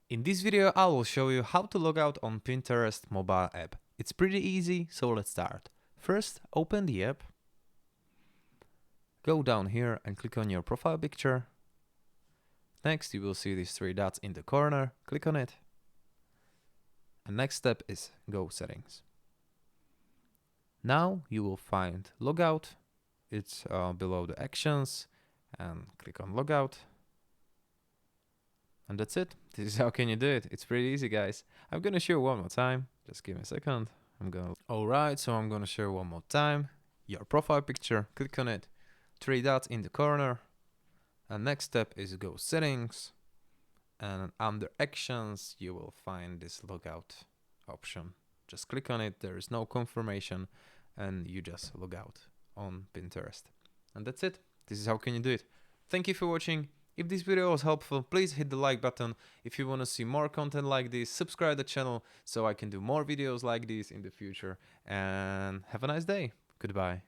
In this video I will show you how to log out on Pinterest mobile app. It's pretty easy, so let's start. First, open the app, go down here and click on your profile picture. Next you will see these three dots in the corner, click on it. And next step is go settings. Now you will find logout, it's below the actions, and click on logout. And that's it. This is how can you do it. It's pretty easy, guys. I'm gonna show one more time. Just give me a second. Alright, so I'm gonna share one more time. Your profile picture, click on it. Three dots in the corner. And next step is go settings. And under actions, you will find this logout option. Just click on it. There is no confirmation, and you just log out on Pinterest. And that's it. This is how can you do it. Thank you for watching. If this video was helpful, please hit the like button. If you want to see more content like this, subscribe the channel so I can do more videos like this in the future. And have a nice day. Goodbye.